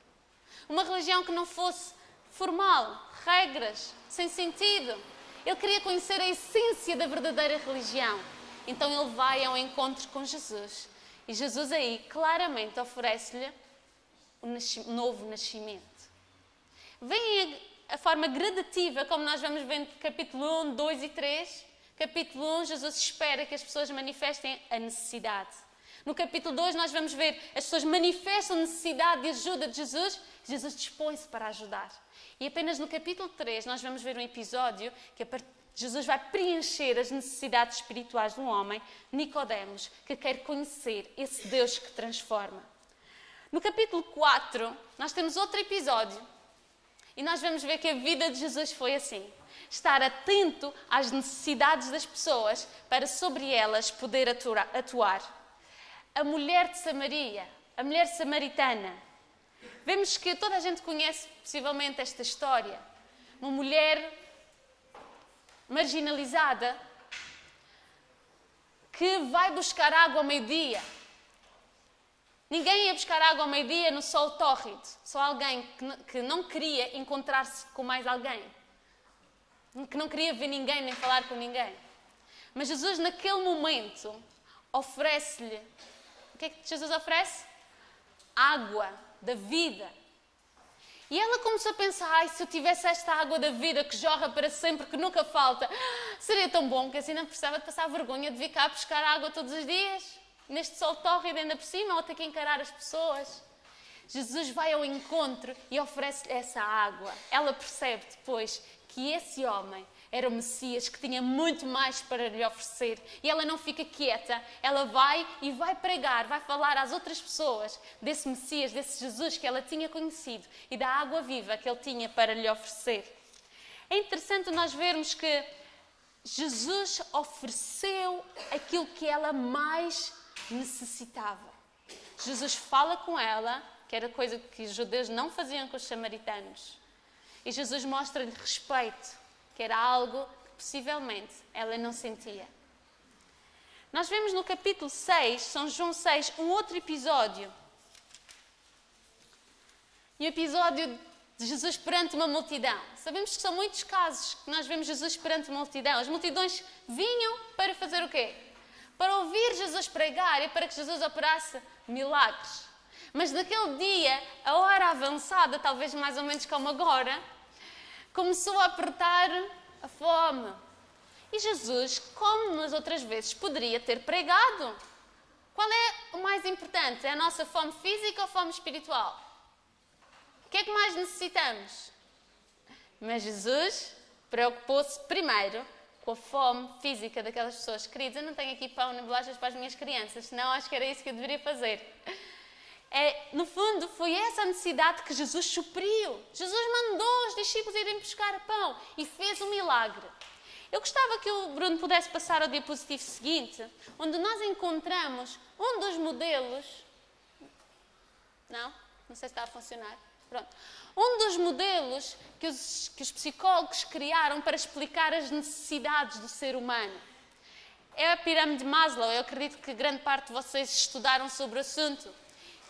Uma religião que não fosse formal, regras, sem sentido. Ele queria conhecer a essência da verdadeira religião. Então ele vai ao encontro com Jesus. E Jesus aí claramente oferece-lhe um novo nascimento. Vem a forma gradativa, como nós vamos ver no capítulo 1, 2 e 3. Capítulo 1, Jesus espera que as pessoas manifestem a necessidade. No capítulo 2, nós vamos ver as pessoas manifestam necessidade de ajuda de Jesus. Jesus dispõe-se para ajudar. E apenas no capítulo 3, nós vamos ver um episódio que Jesus vai preencher as necessidades espirituais de um homem, Nicodemos, que quer conhecer esse Deus que transforma. No capítulo 4, nós temos outro episódio. E nós vamos ver que a vida de Jesus foi assim. Estar atento às necessidades das pessoas para sobre elas poder atuar. A mulher de Samaria, a mulher samaritana. Vemos que toda a gente conhece possivelmente esta história. Uma mulher marginalizada que vai buscar água ao meio-dia. Ninguém ia buscar água ao meio-dia no sol tórrido. Só alguém que não queria encontrar-se com mais alguém. Que não queria ver ninguém nem falar com ninguém. Mas Jesus, naquele momento, oferece-lhe... O que é que Jesus oferece? Água da vida. E ela começou a pensar, se eu tivesse esta água da vida que jorra para sempre, que nunca falta, seria tão bom que assim não precisava de passar vergonha de vir cá buscar água todos os dias. Neste sol tórrido ainda por cima, ou ter que encarar as pessoas. Jesus vai ao encontro e oferece-lhe essa água. Ela percebe depois que esse homem era o Messias, que tinha muito mais para lhe oferecer. E ela não fica quieta, ela vai e vai pregar, vai falar às outras pessoas desse Messias, desse Jesus que ela tinha conhecido e da água viva que ele tinha para lhe oferecer. É interessante nós vermos que Jesus ofereceu aquilo que ela mais necessitava. Jesus fala com ela, que era coisa que os judeus não faziam com os samaritanos. E Jesus mostra-lhe respeito, que era algo que possivelmente ela não sentia. Nós vemos no capítulo 6, São João 6, um outro episódio. E o episódio de Jesus perante uma multidão. Sabemos que são muitos casos que nós vemos Jesus perante uma multidão. As multidões vinham para fazer o quê? Para ouvir Jesus pregar e para que Jesus operasse milagres. Mas naquele dia, a hora avançada, talvez mais ou menos como agora, começou a apertar a fome. E Jesus, como nas outras vezes, poderia ter pregado. Qual é o mais importante? É a nossa fome física ou a fome espiritual? O que é que mais necessitamos? Mas Jesus preocupou-se primeiro com a fome física daquelas pessoas. Queridos, eu não tenho aqui pão nem bolachas para as minhas crianças, senão acho que era isso que eu deveria fazer. No fundo, foi essa a necessidade que Jesus supriu. Jesus mandou os discípulos irem buscar pão e fez um milagre. Eu gostava que o Bruno pudesse passar ao diapositivo seguinte, onde nós encontramos um dos modelos... Não sei se está a funcionar. Pronto. Um dos modelos que os psicólogos criaram para explicar as necessidades do ser humano. É a pirâmide de Maslow. Eu acredito que grande parte de vocês estudaram sobre o assunto.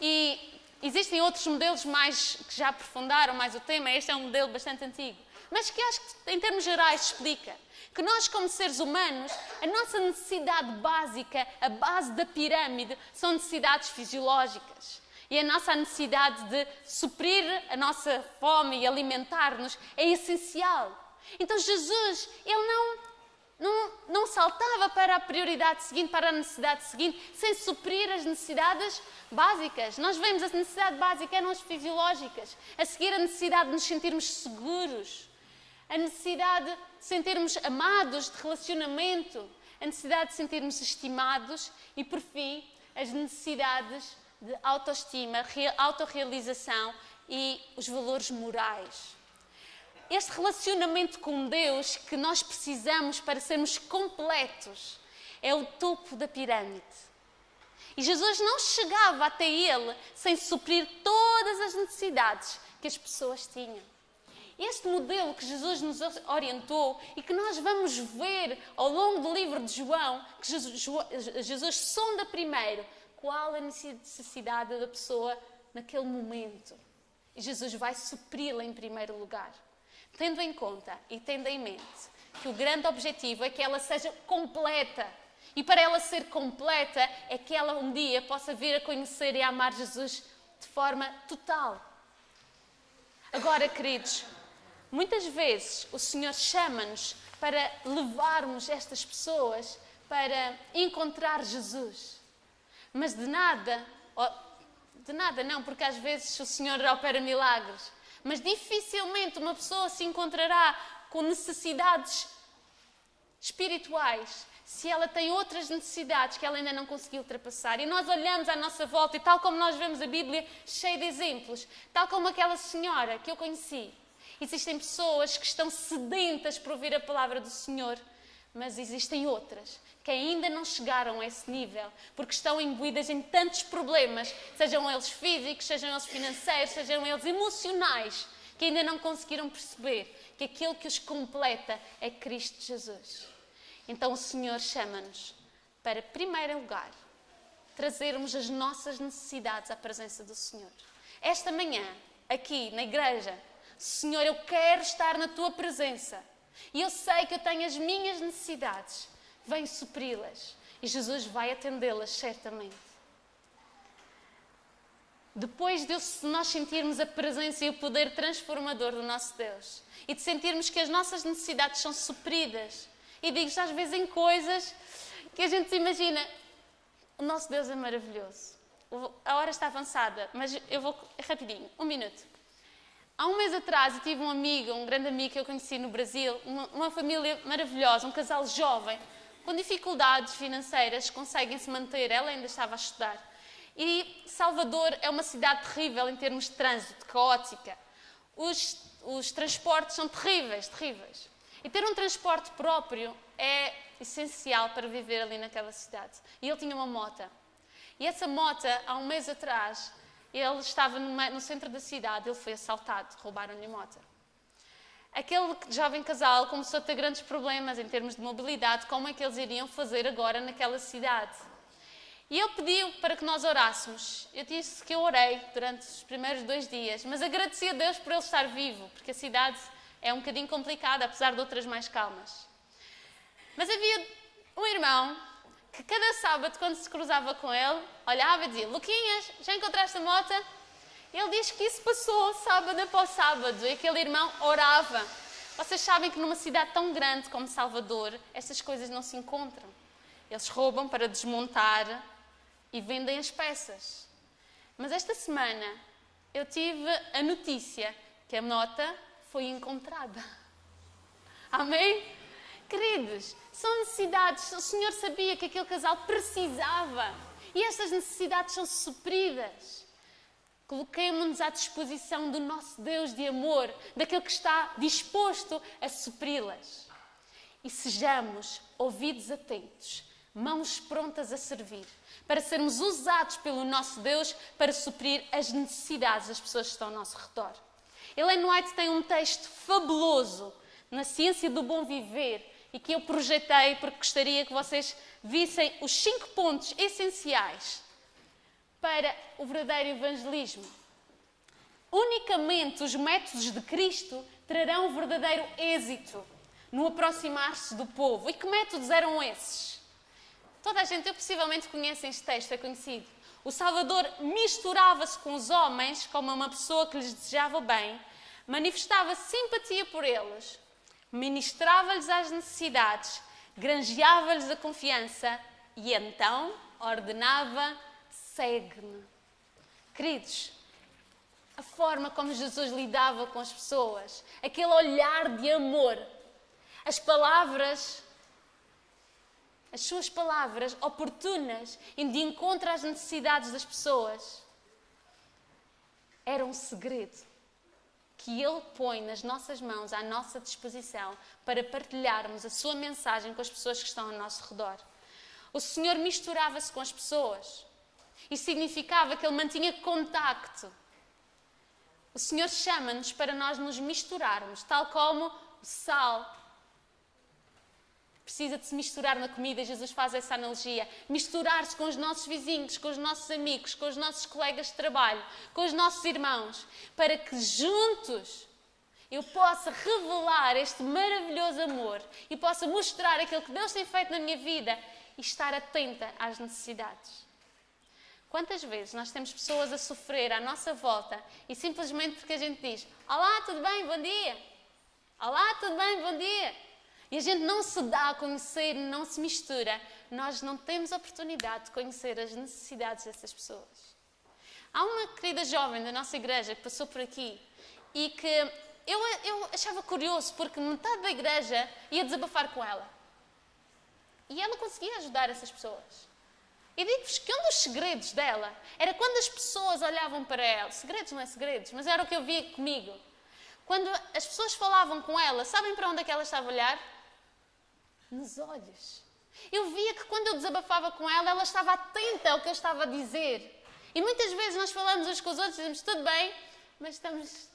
E existem outros modelos que já aprofundaram mais o tema. Este é um modelo bastante antigo. Mas que acho que, em termos gerais, explica que nós, como seres humanos, a nossa necessidade básica, a base da pirâmide, são necessidades fisiológicas. E a nossa necessidade de suprir a nossa fome e alimentar-nos é essencial. Então Jesus, ele não saltava para a prioridade seguinte, para a necessidade seguinte, sem suprir as necessidades básicas. Nós vemos a necessidade básica eram as fisiológicas. A seguir, a necessidade de nos sentirmos seguros. A necessidade de sentirmos amados, de relacionamento. A necessidade de sentirmos estimados. E, por fim, as necessidades de autoestima, autorrealização e os valores morais. Este relacionamento com Deus que nós precisamos para sermos completos é o topo da pirâmide. E Jesus não chegava até ele sem suprir todas as necessidades que as pessoas tinham. Este modelo que Jesus nos orientou e que nós vamos ver ao longo do livro de João, que Jesus sonda primeiro qual a necessidade da pessoa naquele momento. E Jesus vai supri-la em primeiro lugar. Tendo em conta e tendo em mente que o grande objetivo é que ela seja completa. E para ela ser completa é que ela um dia possa vir a conhecer e a amar Jesus de forma total. Agora, queridos, muitas vezes o Senhor chama-nos para levarmos estas pessoas para encontrar Jesus. Mas de nada não, porque às vezes o Senhor opera milagres. Mas dificilmente uma pessoa se encontrará com necessidades espirituais se ela tem outras necessidades que ela ainda não conseguiu ultrapassar. E nós olhamos à nossa volta e tal como nós vemos a Bíblia cheia de exemplos, tal como aquela senhora que eu conheci, existem pessoas que estão sedentas por ouvir a palavra do Senhor, mas existem outras que ainda não chegaram a esse nível, porque estão imbuídas em tantos problemas, sejam eles físicos, sejam eles financeiros, sejam eles emocionais, que ainda não conseguiram perceber que aquilo que os completa é Cristo Jesus. Então o Senhor chama-nos para, em primeiro lugar, trazermos as nossas necessidades à presença do Senhor. Esta manhã, aqui na igreja, Senhor, eu quero estar na Tua presença. E eu sei que eu tenho as minhas necessidades. Vem supri-las. E Jesus vai atendê-las certamente. Depois de nós sentirmos a presença e o poder transformador do nosso Deus. E de sentirmos que as nossas necessidades são supridas. E digo-vos às vezes em coisas que a gente se imagina. O nosso Deus é maravilhoso. A hora está avançada, mas eu vou rapidinho, 1 minuto. Há um mês atrás eu tive um amigo, um grande amigo que eu conheci no Brasil, uma família maravilhosa, um casal jovem, com dificuldades financeiras, conseguem se manter, ela ainda estava a estudar. E Salvador é uma cidade terrível em termos de trânsito, caótica. Os transportes são terríveis. E ter um transporte próprio é essencial para viver ali naquela cidade. E ele tinha uma moto. E essa moto, há um mês atrás, ele estava no centro da cidade, ele foi assaltado, roubaram-lhe a moto. Aquele jovem casal começou a ter grandes problemas em termos de mobilidade, como é que eles iriam fazer agora naquela cidade. E ele pediu para que nós orássemos. Eu disse que eu orei durante os primeiros 2 dias, mas agradeci a Deus por ele estar vivo, porque a cidade é um bocadinho complicada, apesar de outras mais calmas. Mas havia um irmão que cada sábado, quando se cruzava com ele, olhava e dizia: Luquinhas, já encontraste a moto? Ele diz que isso passou sábado após sábado e aquele irmão orava. Vocês sabem que numa cidade tão grande como Salvador, estas coisas não se encontram. Eles roubam para desmontar e vendem as peças. Mas esta semana eu tive a notícia que a moto foi encontrada. Amém? Queridos, são necessidades. O Senhor sabia que aquele casal precisava. E estas necessidades são supridas. Coloquemo-nos à disposição do nosso Deus de amor, daquele que está disposto a supri-las. E sejamos ouvidos atentos, mãos prontas a servir, para sermos usados pelo nosso Deus para suprir as necessidades das pessoas que estão ao nosso redor. Ellen White tem um texto fabuloso na Ciência do Bom Viver e que eu projetei porque gostaria que vocês vissem os 5 pontos essenciais para o verdadeiro evangelismo. Unicamente os métodos de Cristo trarão o verdadeiro êxito no aproximar-se do povo. E que métodos eram esses? Toda a gente, eu possivelmente conhece este texto, é conhecido. O Salvador misturava-se com os homens como uma pessoa que lhes desejava o bem, manifestava simpatia por eles, ministrava-lhes as necessidades, granjeava-lhes a confiança e então ordenava: segue-me. Queridos, a forma como Jesus lidava com as pessoas, aquele olhar de amor, as suas palavras oportunas e de encontro às necessidades das pessoas, era um segredo que Ele põe nas nossas mãos, à nossa disposição, para partilharmos a sua mensagem com as pessoas que estão ao nosso redor. O Senhor misturava-se com as pessoas. Isso significava que Ele mantinha contacto. O Senhor chama-nos para nós nos misturarmos, tal como o sal precisa de se misturar na comida. Jesus faz essa analogia. Misturar-se com os nossos vizinhos, com os nossos amigos, com os nossos colegas de trabalho, com os nossos irmãos, para que juntos eu possa revelar este maravilhoso amor e possa mostrar aquilo que Deus tem feito na minha vida e estar atenta às necessidades. Quantas vezes nós temos pessoas a sofrer à nossa volta e simplesmente porque a gente diz: olá, tudo bem, bom dia. Olá, tudo bem, bom dia. E a gente não se dá a conhecer, não se mistura, nós não temos a oportunidade de conhecer as necessidades dessas pessoas. Há uma querida jovem da nossa igreja que passou por aqui e que eu achava curioso porque metade da igreja ia desabafar com ela. E ela conseguia ajudar essas pessoas. E digo-vos que um dos segredos dela era quando as pessoas olhavam para ela. Segredos não é segredos, mas era o que eu via comigo. Quando as pessoas falavam com ela, sabem para onde é que ela estava a olhar? Nos olhos. Eu via que quando eu desabafava com ela, ela estava atenta ao que eu estava a dizer. E muitas vezes nós falamos uns com os outros e dizemos: tudo bem, mas estamos...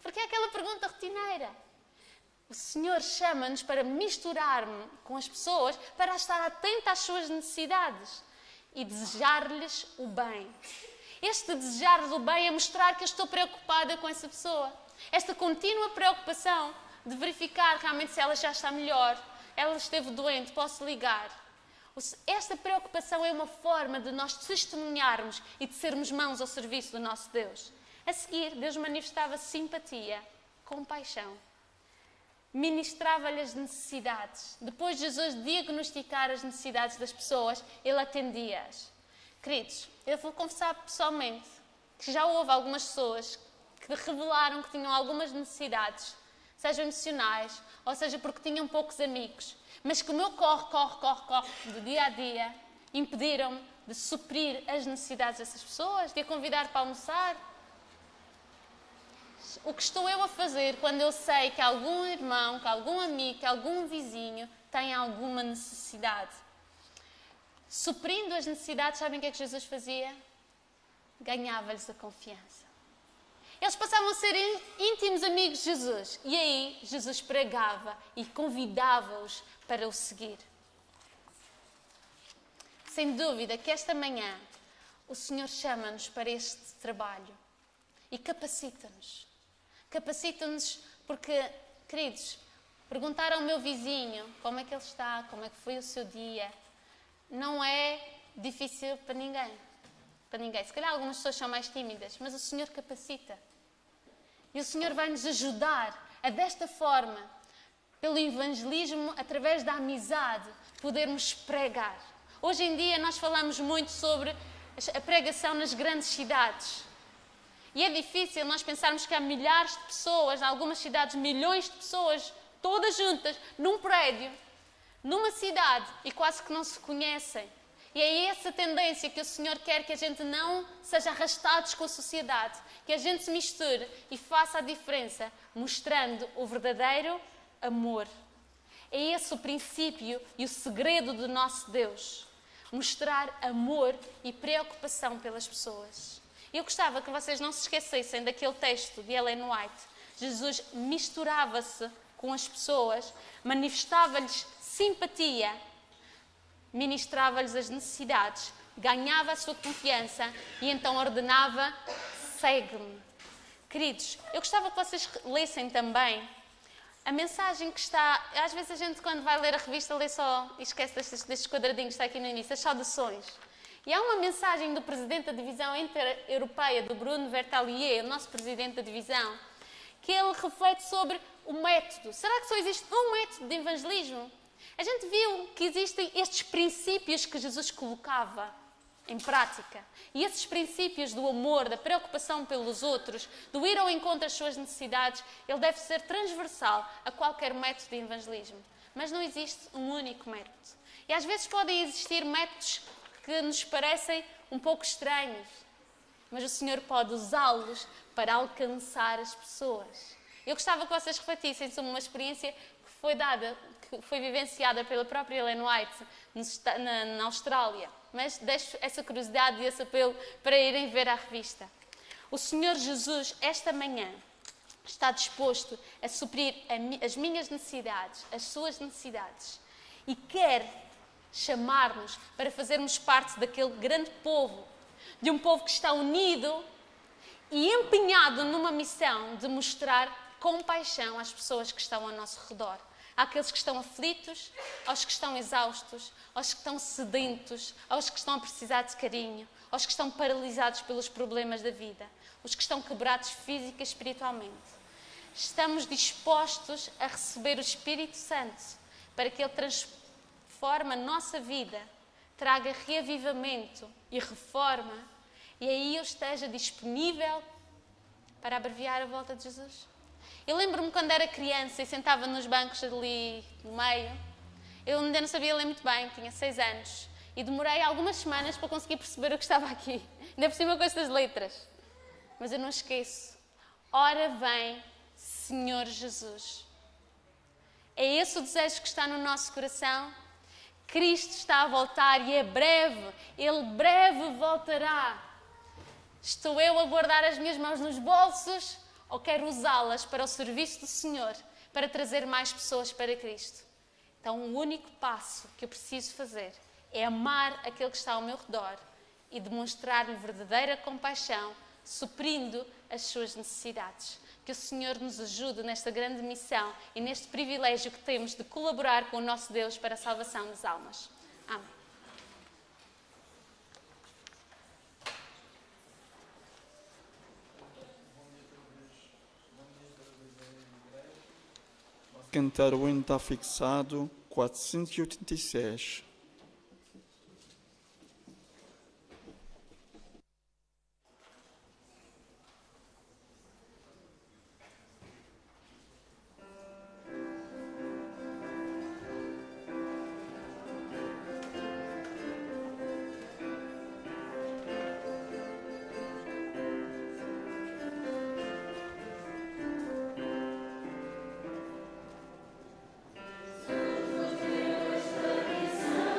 Porque é aquela pergunta rotineira. O Senhor chama-nos para misturar-me com as pessoas, para estar atenta às suas necessidades e desejar-lhes o bem. Este desejar-lhes o bem é mostrar que eu estou preocupada com essa pessoa. Esta contínua preocupação de verificar realmente se ela já está melhor, ela esteve doente, posso ligar. Esta preocupação é uma forma de nós testemunharmos e de sermos mãos ao serviço do nosso Deus. A seguir, Deus manifestava simpatia, compaixão. Ministrava-lhe as necessidades. Depois de Jesus diagnosticar as necessidades das pessoas, Ele atendia-as. Queridos, eu vou confessar pessoalmente que já houve algumas pessoas que revelaram que tinham algumas necessidades, sejam emocionais, ou seja porque tinham poucos amigos, mas que o meu corre do dia a dia impediram-me de suprir as necessidades dessas pessoas, de a convidar para almoçar. O que estou eu a fazer quando eu sei que algum irmão, que algum amigo, que algum vizinho tem alguma necessidade? Suprindo as necessidades, sabem o que é que Jesus fazia? Ganhava-lhes a confiança. Eles passavam a ser íntimos amigos de Jesus. E aí Jesus pregava e convidava-os para o seguir. Sem dúvida que esta manhã o Senhor chama-nos para este trabalho e capacita-nos. Capacita-nos porque, queridos, perguntar ao meu vizinho como é que ele está, como é que foi o seu dia, não é difícil para ninguém. Para ninguém. Se calhar algumas pessoas são mais tímidas, mas o Senhor capacita. E o Senhor vai nos ajudar a, desta forma, pelo evangelismo, através da amizade, podermos pregar. Hoje em dia nós falamos muito sobre a pregação nas grandes cidades. E é difícil nós pensarmos que há milhares de pessoas, em algumas cidades, milhões de pessoas, todas juntas, num prédio, numa cidade, e quase que não se conhecem. E é essa tendência que o Senhor quer, que a gente não seja arrastados com a sociedade, que a gente se misture e faça a diferença, mostrando o verdadeiro amor. É esse o princípio e o segredo do nosso Deus. Mostrar amor e preocupação pelas pessoas. Eu gostava que vocês não se esquecessem daquele texto de Ellen White. Jesus misturava-se com as pessoas, manifestava-lhes simpatia, ministrava-lhes as necessidades, ganhava a sua confiança e então ordenava: segue-me. Queridos, eu gostava que vocês lessem também a mensagem que está... Às vezes a gente, quando vai ler a revista, lê só e esquece destes quadradinhos que está aqui no início, as saudações. E há uma mensagem do Presidente da Divisão Inter-Europeia, do Bruno Vertalier, o nosso Presidente da Divisão, que ele reflete sobre o método. Será que só existe um método de evangelismo? A gente viu que existem estes princípios que Jesus colocava em prática. E esses princípios do amor, da preocupação pelos outros, do ir ao encontro das suas necessidades, ele deve ser transversal a qualquer método de evangelismo. Mas não existe um único método. E às vezes podem existir métodos que nos parecem um pouco estranhos, mas o Senhor pode usá-los para alcançar as pessoas. Eu gostava que vocês refletissem sobre uma experiência que foi vivenciada pela própria Ellen White na Austrália. Mas deixo essa curiosidade e esse apelo para irem ver a revista. O Senhor Jesus, esta manhã, está disposto a suprir as minhas necessidades, as suas necessidades, e quer chamar-nos para fazermos parte daquele grande povo, de um povo que está unido e empenhado numa missão de mostrar compaixão às pessoas que estão ao nosso redor. Àqueles que estão aflitos, aos que estão exaustos, aos que estão sedentos, aos que estão a precisar de carinho, aos que estão paralisados pelos problemas da vida, os que estão quebrados física e espiritualmente. Estamos dispostos a receber o Espírito Santo para que Ele transforme a nossa vida, traga reavivamento e reforma, e aí eu esteja disponível para abreviar a volta de Jesus. Eu lembro-me quando era criança e sentava nos bancos ali no meio, eu ainda não sabia ler muito bem, tinha 6 anos, e demorei algumas semanas para conseguir perceber o que estava aqui, ainda por cima com estas letras. Mas eu não esqueço, ora vem Senhor Jesus. É esse o desejo que está no nosso coração? Cristo está a voltar e é breve, Ele breve voltará. Estou eu a guardar as minhas mãos nos bolsos ou quero usá-las para o serviço do Senhor, para trazer mais pessoas para Cristo? Então, o único passo que eu preciso fazer é amar aquele que está ao meu redor e demonstrar-lhe verdadeira compaixão, suprindo as suas necessidades. Que o Senhor nos ajude nesta grande missão e neste privilégio que temos de colaborar com o nosso Deus para a salvação das almas. Amém. Cantar o hino está fixado, 486. Somos Deus, tradição.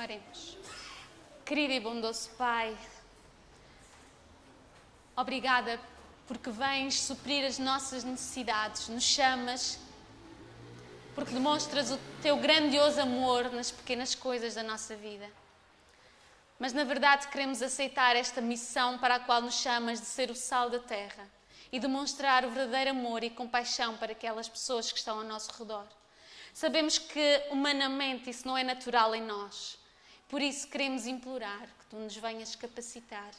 Oremos. Querido e bondoso Pai, obrigada porque vens suprir as nossas necessidades, nos chamas, porque demonstras o teu grandioso amor nas pequenas coisas da nossa vida. Mas na verdade queremos aceitar esta missão para a qual nos chamas de ser o sal da terra e demonstrar o verdadeiro amor e compaixão para aquelas pessoas que estão ao nosso redor. Sabemos que humanamente isso não é natural em nós. Por isso queremos implorar que tu nos venhas capacitar,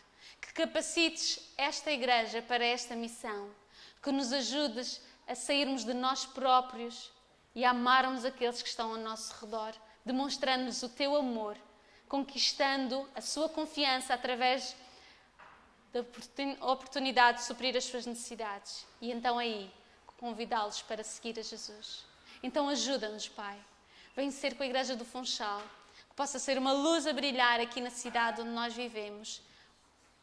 que capacites esta igreja para esta missão, que nos ajudes a sairmos de nós próprios e a amarmos aqueles que estão ao nosso redor, demonstrando-nos o teu amor, conquistando a sua confiança através da oportunidade de suprir as suas necessidades. E então aí, convidá-los para seguir a Jesus. Então ajuda-nos, Pai. Vem ser com a Igreja do Funchal, que possa ser uma luz a brilhar aqui na cidade onde nós vivemos,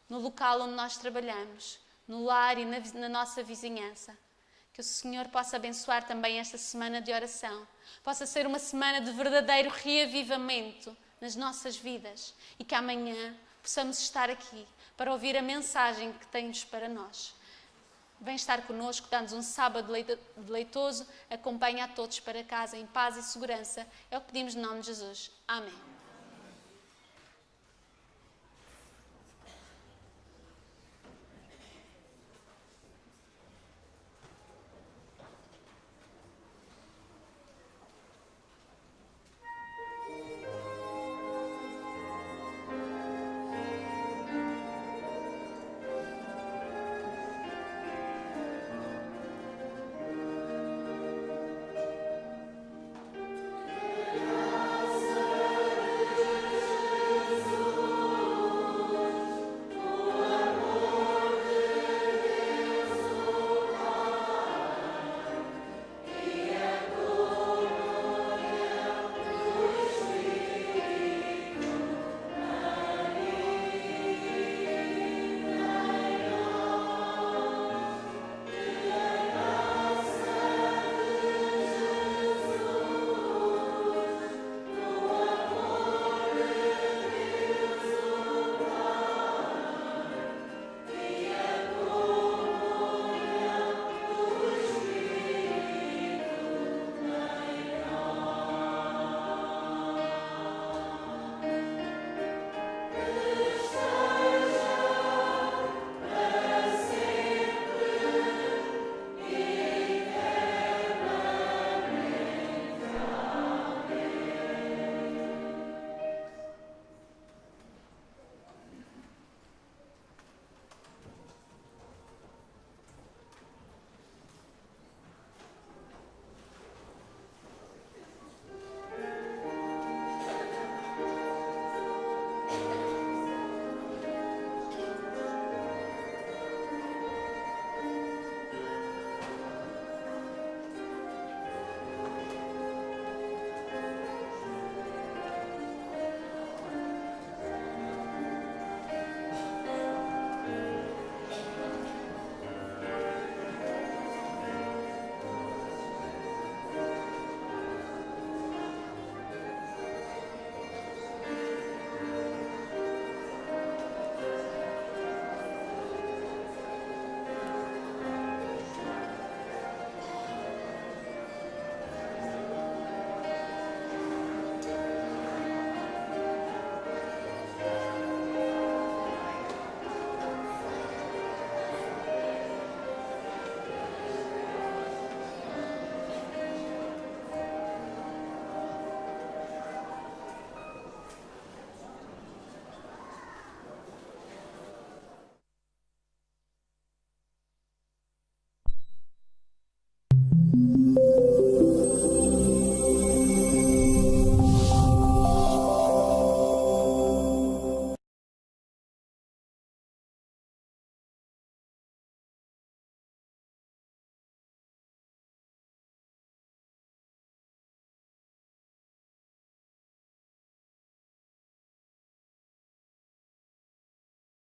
no local onde nós trabalhamos, no lar e na nossa vizinhança. Que o Senhor possa abençoar também esta semana de oração. Possa ser uma semana de verdadeiro reavivamento nas nossas vidas. E que amanhã possamos estar aqui para ouvir a mensagem que tens para nós. Vem estar connosco, dá-nos um sábado deleitoso. Acompanha a todos para casa em paz e segurança. É o que pedimos no nome de Jesus. Amém.